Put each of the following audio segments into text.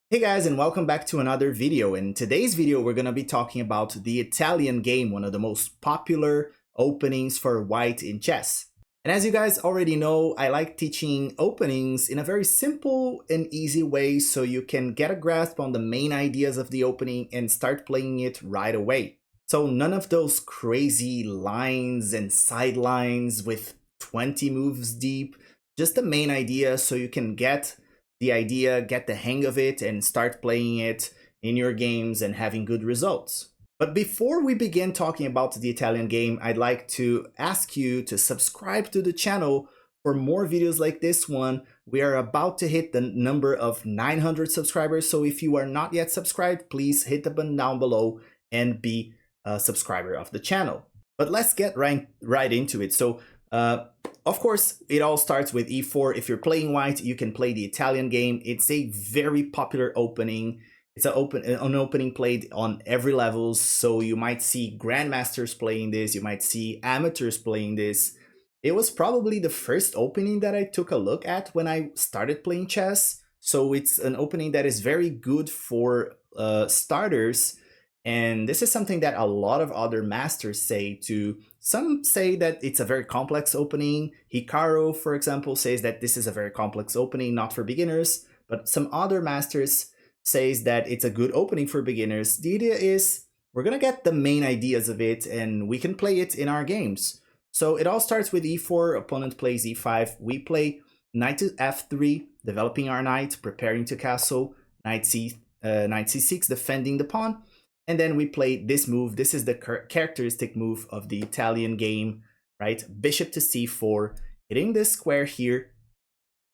Hey guys, and welcome back to another video. In today's video, we're going to be talking about the Italian game, one of the most popular openings for white in chess. And as you guys already know, I like teaching openings in a very simple and easy way so you can get a grasp on the main ideas of the opening and start playing it right away. So none of those crazy lines and sidelines with 20 moves deep, just the main idea so you can get the idea, get the hang of it, and start playing it in your games and having good results. But before we begin talking about the Italian game, I'd like to ask you to subscribe to the channel for more videos like this one. We are about to hit the number of 900 subscribers, so if you are not yet subscribed, please hit the button down below and be a subscriber of the channel. But let's get right into it. So of course, it all starts with e4. If you're playing white, you can play the Italian game. It's a very popular opening. It's an opening played on every level, so you might see grandmasters playing this, you might see amateurs playing this. It was probably the first opening that I took a look at when I started playing chess, so it's an opening that is very good for starters. And this is something that a lot of other masters say too. Some say that it's a very complex opening. Hikaru, for example, says that this is a very complex opening, not for beginners. But some other masters says that it's a good opening for beginners. The idea is we're gonna get the main ideas of it and we can play it in our games. So it all starts with e4, opponent plays e5. We play knight to f3, developing our knight, preparing to castle, knight c6, defending the pawn. And then we play this move. This is the characteristic move of the Italian game, right? Bishop to c4, hitting this square here,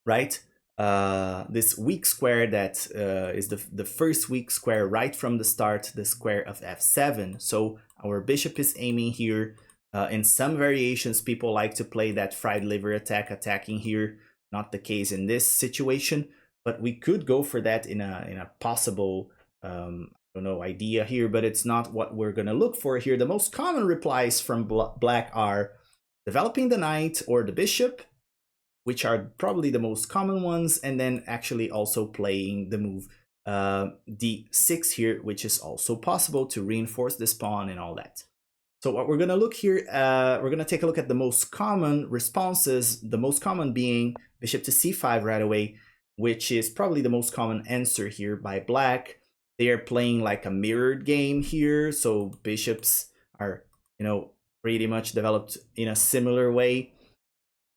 right? This weak square that is the first weak square right from the start, the square of f7. So our bishop is aiming here. In some variations, people like to play that fried liver attack, attacking here. Not the case in this situation, but we could go for that in a possible idea here, but it's not what we're going to look for here. The most common replies from black are developing the knight or the bishop, which are probably the most common ones, and then actually also playing the move d6 here, which is also possible to reinforce this pawn and all that. So what we're going to look here, we're going to take a look at the most common responses, the most common being bishop to c5 right away, which is probably the most common answer here by black. They are playing like a mirrored game here, so bishops are, pretty much developed in a similar way.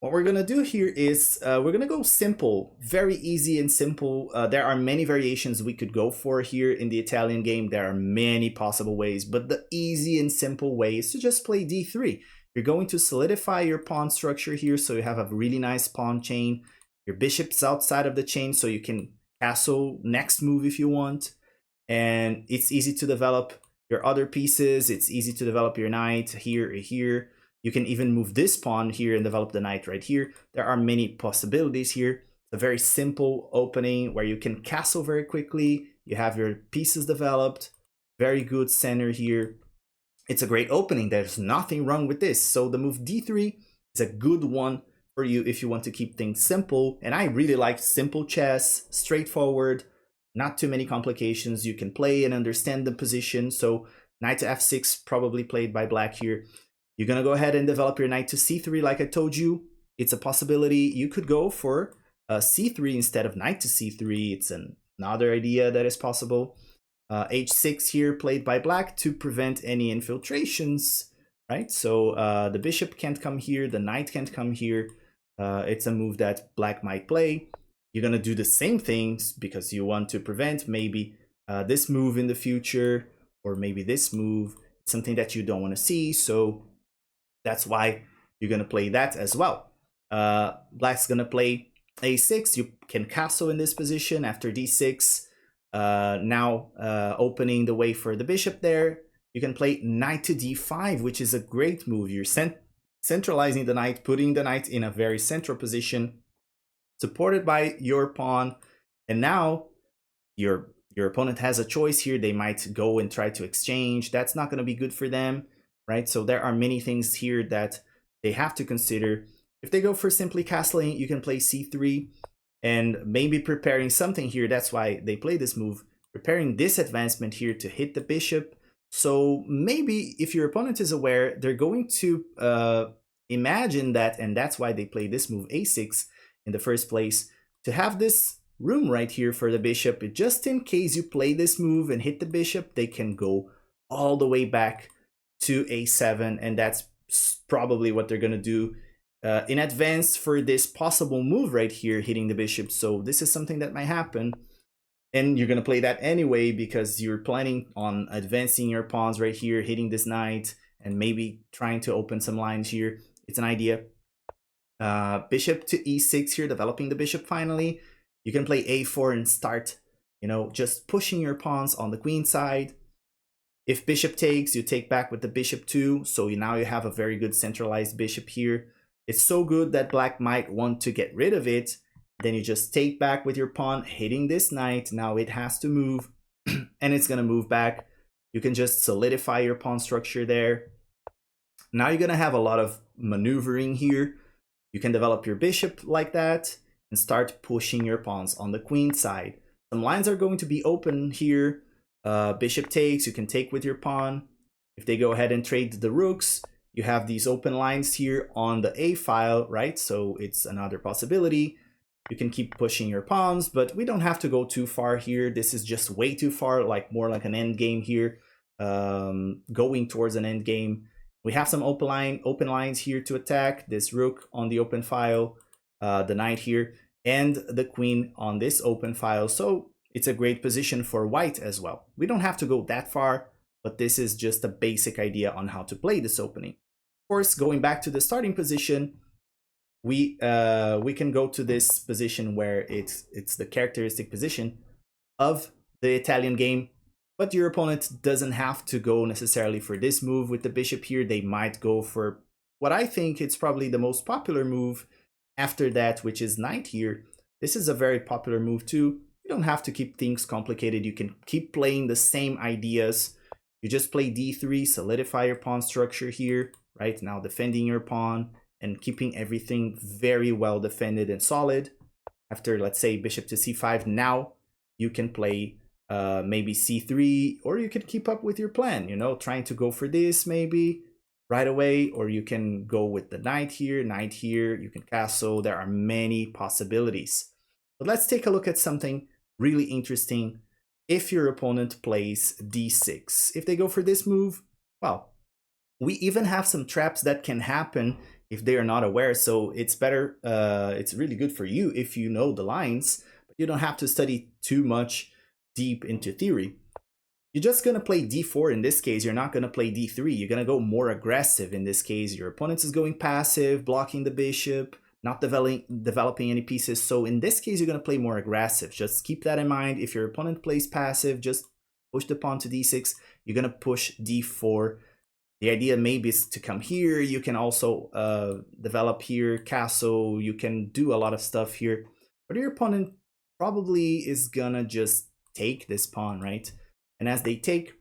What we're gonna do here is we're gonna go simple, very easy and simple. There are many variations we could go for here in the Italian game. There are many possible ways, but the easy and simple way is to just play d3. You're going to solidify your pawn structure here, so you have a really nice pawn chain. Your bishop's outside of the chain, so you can castle next move if you want. And it's easy to develop your other pieces. It's easy to develop your knight here. You can even move this pawn here and develop the knight right here. There are many possibilities here. It's a very simple opening where you can castle very quickly. You have your pieces developed. Very good center here. It's a great opening. There's nothing wrong with this. So the move d3 is a good one for you if you want to keep things simple. And I really like simple chess, straightforward, not too many complications. You can play and understand the position. So knight to f6 probably played by black here. You're going to go ahead and develop your knight to c3 like I told you. It's a possibility. You could go for c3 instead of knight to c3. It's another idea that is possible. h6 here played by black to prevent any infiltrations, right? So the bishop can't come here. The knight can't come here. It's a move that black might play. You're going to do the same things because you want to prevent maybe this move in the future, or maybe this move, something that you don't want to see. So that's why you're going to play that as well. Black's going to play a6. You can castle in this position after d6. Now opening the way for the bishop there. You can play knight to d5, which is a great move. You're centralizing the knight, putting the knight in a very central position, supported by your pawn. And now your opponent has a choice here. They might go and try to exchange. That's not going to be good for them, right? So there are many things here that they have to consider. If they go for simply castling, you can play c3. and maybe preparing something here. That's why they play this move, preparing this advancement here to hit the bishop. So maybe if your opponent is aware, they're going to imagine that, and that's why they play this move a6 in the first place, to have this room right here for the bishop. Just in case you play this move and hit the bishop, they can go all the way back to a7, and that's probably what they're going to do in advance for this possible move right here, hitting the bishop. So this is something that might happen, and you're going to play that anyway because you're planning on advancing your pawns right here, hitting this knight, and maybe trying to open some lines here. It's an idea. Bishop to e6 here, developing the bishop finally. You can play a4 and start, just pushing your pawns on the queen side. If bishop takes, you take back with the bishop too, so now you have a very good centralized bishop here. It's so good that black might want to get rid of it. Then you just take back with your pawn, hitting this knight. Now it has to move, and it's going to move back. You can just solidify your pawn structure there. Now you're going to have a lot of maneuvering here. You can develop your bishop like that and start pushing your pawns on the queen side. Some lines are going to be open here. Bishop takes, you can take with your pawn. If they go ahead and trade the rooks, you have these open lines here on the a file, right? So it's another possibility. You can keep pushing your pawns, but we don't have to go too far here. This is just way too far, more like an end game here, going towards an end game. We have some open lines here to attack. This rook on the open file, the knight here, and the queen on this open file. So it's a great position for white as well. We don't have to go that far, but this is just a basic idea on how to play this opening. Of course, going back to the starting position, we can go to this position where it's the characteristic position of the Italian game, but your opponent doesn't have to go necessarily for this move with the bishop here. They might go for what I think it's probably the most popular move after that, which is knight here. This is a very popular move too. You don't have to keep things complicated. You can keep playing the same ideas. You just play d3, solidify your pawn structure here, right? Now defending your pawn and keeping everything very well defended and solid. After, let's say, bishop to c5, now you can play maybe c3, or you can keep up with your plan, trying to go for this maybe right away, or you can go with the knight here, you can castle. There are many possibilities. But let's take a look at something really interesting. If your opponent plays d6, if they go for this move, well, we even have some traps that can happen if they are not aware. So it's better, it's really good for you if you know the lines, but you don't have to study too much deep into theory. You're just going to play d4 in this case. You're not going to play d3. You're going to go more aggressive in this case. Your opponent is going passive, blocking the bishop, not developing any pieces. So in this case, you're going to play more aggressive. Just keep that in mind. If your opponent plays passive, just push the pawn to d6. You're going to push d4. The idea maybe is to come here. You can also develop here, castle. You can do a lot of stuff here. But your opponent probably is going to just take this pawn, right? And as they take,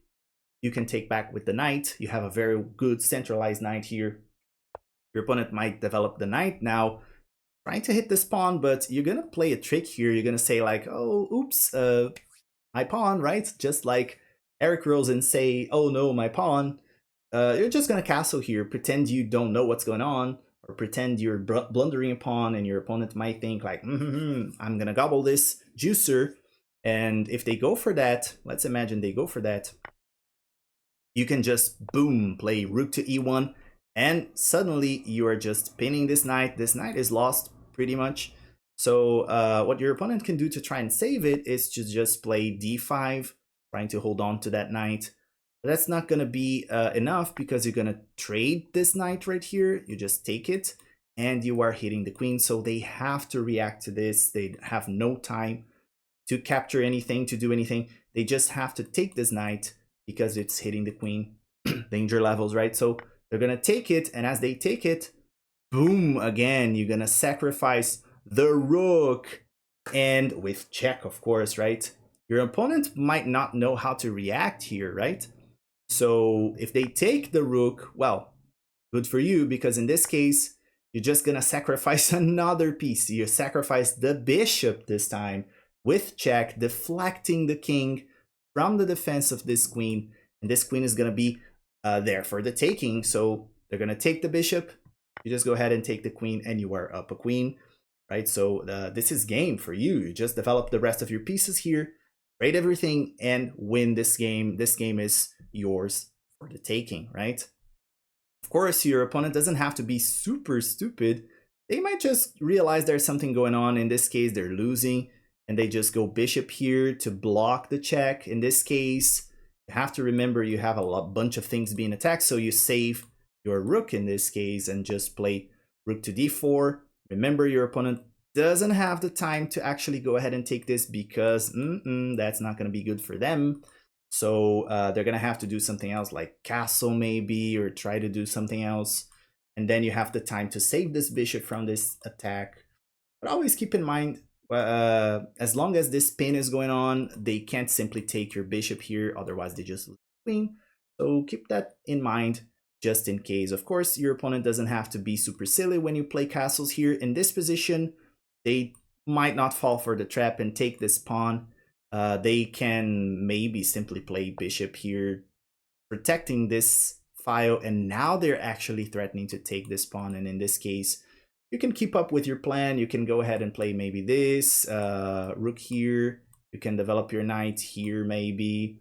you can take back with the knight. You have a very good centralized knight here. Your opponent might develop the knight now, trying to hit this pawn, but you're going to play a trick here. You're going to say like, oh, oops, my pawn, right? Just like Eric Rosen say, oh no, my pawn. You're just going to castle here, pretend you don't know what's going on, or pretend you're blundering a pawn, and your opponent might think like, I'm going to gobble this juicer. And if they go for that, let's imagine they go for that, you can just, boom, play rook to e1, and suddenly you are just pinning this knight. This knight is lost, pretty much. So what your opponent can do to try and save it is to just play d5, trying to hold on to that knight. But that's not going to be enough, because you're going to trade this knight right here. You just take it, and you are hitting the queen. So they have to react to this. They have no time to capture anything, to do anything. They just have to take this knight because it's hitting the queen. Danger levels, right? So they're going to take it, and as they take it, boom, again, you're going to sacrifice the rook, and with check, of course, right? Your opponent might not know how to react here, right? So if they take the rook, well, good for you, because in this case, you're just gonna sacrifice another piece. You sacrifice the bishop this time with check, deflecting the king from the defense of this queen, and this queen is gonna be there for the taking. So they're gonna take the bishop, you just go ahead and take the queen, and you are up a queen, right? So this is game for you. You just develop the rest of your pieces here, trade everything, and win this game. This game is yours for the taking, right? Of course, your opponent doesn't have to be super stupid. They might just realize there's something going on. In this case, they're losing, and they just go bishop here to block the check. In this case, you have to remember you have a bunch of things being attacked, so you save your rook in this case and just play rook to d4. Remember, your opponent doesn't have the time to actually go ahead and take this because that's not going to be good for them. So they're going to have to do something else like castle maybe, or try to do something else. And then you have the time to save this bishop from this attack. But always keep in mind, as long as this pin is going on, they can't simply take your bishop here. Otherwise, they just lose the queen. So keep that in mind just in case. Of course, your opponent doesn't have to be super silly when you play castles here. In this position, they might not fall for the trap and take this pawn. They can maybe simply play bishop here, protecting this file, and now they're actually threatening to take this pawn. And in this case, you can keep up with your plan. You can go ahead and play maybe this rook here. You can develop your knight here maybe.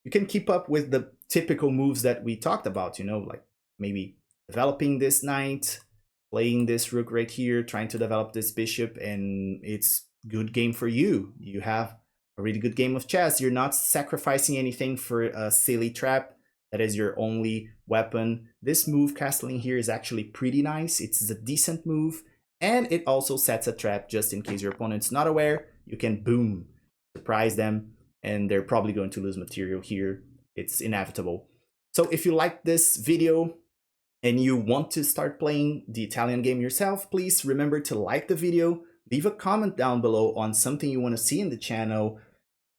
You can keep up with the typical moves that we talked about, you know, like maybe developing this knight, playing this rook right here, trying to develop this bishop, and it's good game for you. You have a really good game of chess. You're not sacrificing anything for a silly trap that is your only weapon. This move, castling here, is actually pretty nice. It's a decent move, and it also sets a trap just in case your opponent's not aware. You can, boom, surprise them, and they're probably going to lose material here. It's inevitable. So if you like this video and you want to start playing the Italian game yourself, please remember to like the video, leave a comment down below on something you want to see in the channel,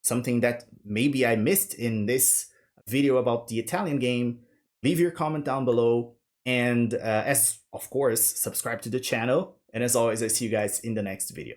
something that maybe I missed in this video about the Italian game. Leave your comment down below, and of course, subscribe to the channel. And as always, I see you guys in the next video.